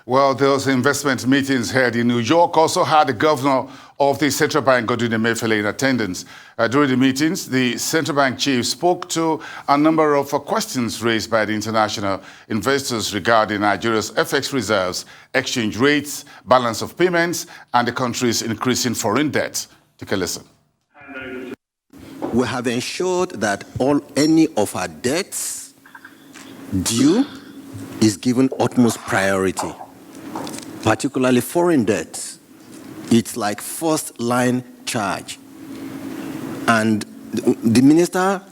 Well, those investment meetings held in New York also had the governor of the central bank, Godwin Emefiele, in attendance. During the meetings, the central bank chief spoke to a number of questions raised by the international investors regarding Nigeria's FX reserves, exchange rates, balance of payments, and the country's increasing foreign debt. Take a listen. We have ensured that any of our debts due is given utmost priority, particularly foreign debts. It's like first line charge. And the minister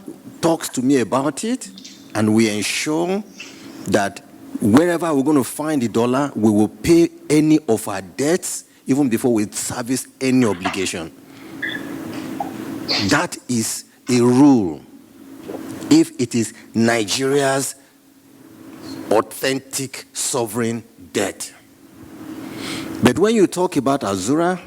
talks to me about it, and we ensure that wherever we're going to find the dollar, we will pay any of our debts even before we service any obligation. That is a rule if it is Nigeria's authentic sovereign debt. But when you talk about Azura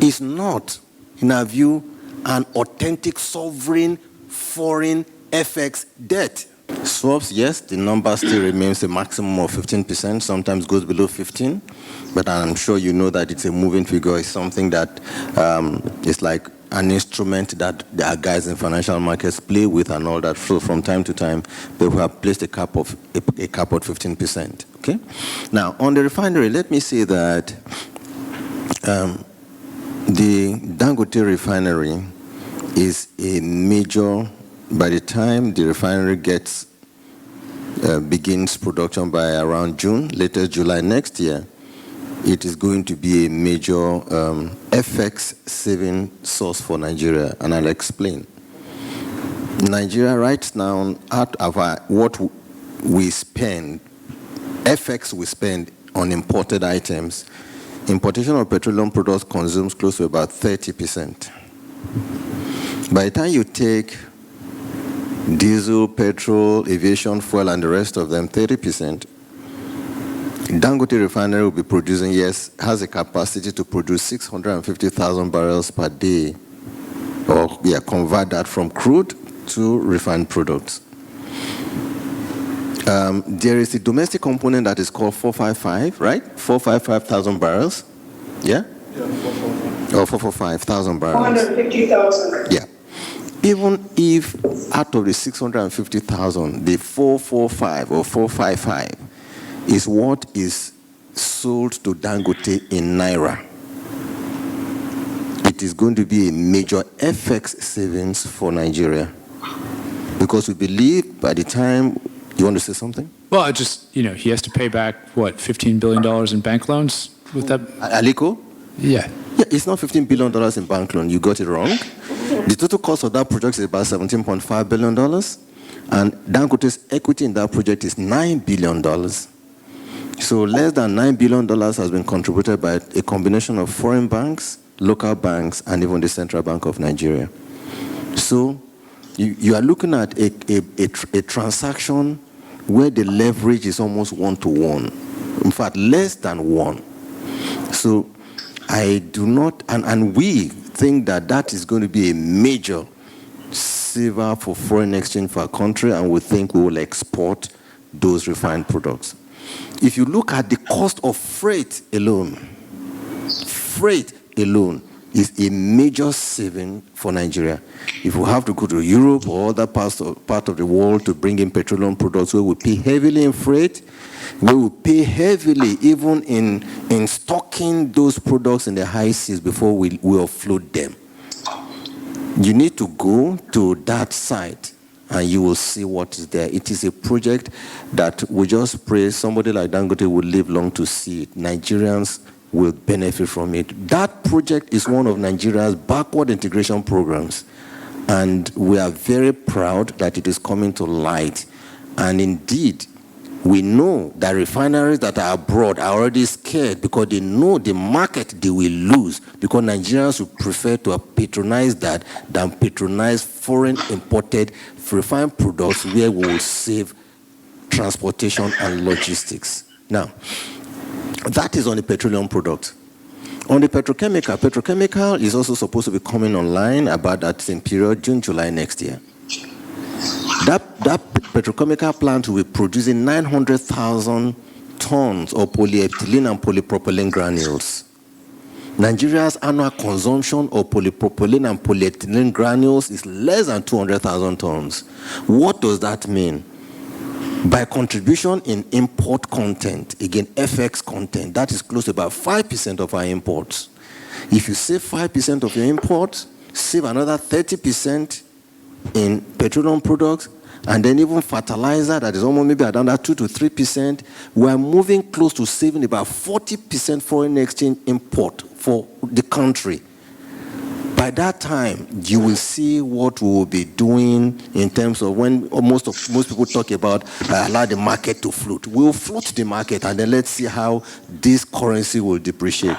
is not, in our view, an authentic sovereign foreign FX debt. Swaps, yes, the number still remains a maximum of 15%, sometimes goes below 15%, but I'm sure you know that it's a moving figure. It's something that is like an instrument that our guys in financial markets play with and all that. So from time to time, they have placed a cap of 15%. Okay. Now on the refinery, let me say that the Dangote refinery is a major. By the time the refinery begins production by around June, latest July next year, it is going to be a major FX saving source for Nigeria, and I'll explain. Nigeria right now, out of what we spend, FX we spend on imported items, importation of petroleum products consumes close to about 30%. By the time you take diesel, petrol, aviation fuel, and the rest of them, 30%. Dangote Refinery will be producing, yes, has a capacity to produce 650,000 barrels per day, or convert that from crude to refined products. There is a domestic component that is called 455, right? 455,000 barrels, yeah? Yeah, 455. Or 445,000 barrels. 450,000. Yeah. Even if out of the 650,000, the 445 or 455 is what is sold to Dangote in Naira, it is going to be a major FX savings for Nigeria. Because we believe by the time, you want to say something? Well, it just, he has to pay back, what, $15 billion in bank loans with that? Aliko? Yeah. Yeah, it's not $15 billion in bank loan. You got it wrong. The total cost of that project is about $17.5 billion, and Dangote's equity in that project is $9 billion. So less than $9 billion has been contributed by a combination of foreign banks, local banks, and even the Central Bank of Nigeria. So you are looking at a transaction where the leverage is almost 1-to-1. In fact, less than 1. So I do not, and we think that is going to be a major saver for foreign exchange for our country, and we think we will export those refined products. If you look at the cost of freight alone is a major saving for Nigeria. If we have to go to Europe or other part of the world to bring in petroleum products, we will pay heavily in freight. We will pay heavily even in stocking those products in the high seas before we offload them. You need to go to that site and you will see what is there. It is a project that we just pray somebody like Dangote will live long to see it. Nigerians will benefit from it. That project is one of Nigeria's backward integration programs, and we are very proud that it is coming to light. And indeed, we know that refineries that are abroad are already scared because they know the market they will lose, because Nigerians would prefer to patronize that than patronize foreign imported refined products where we will save transportation and logistics. Now, that is on the petroleum product. On the petrochemical is also supposed to be coming online about that same period, June, July next year. That that petrochemical plant will be producing 900,000 tons of polyethylene and polypropylene granules. Nigeria's annual consumption of polypropylene and polyethylene granules is less than 200,000 tons. What does that mean? By contribution in import content, again, FX content, that is close to about 5% of our imports. If you save 5% of your imports, save another 30% in petroleum products, and then even fertilizer, that is almost maybe around 2 to 3%, we're moving close to saving about 40% foreign exchange import for the country. By that time, you will see what we will be doing in terms of when most people talk about allow the market to float. We'll float the market, and then let's see how this currency will depreciate.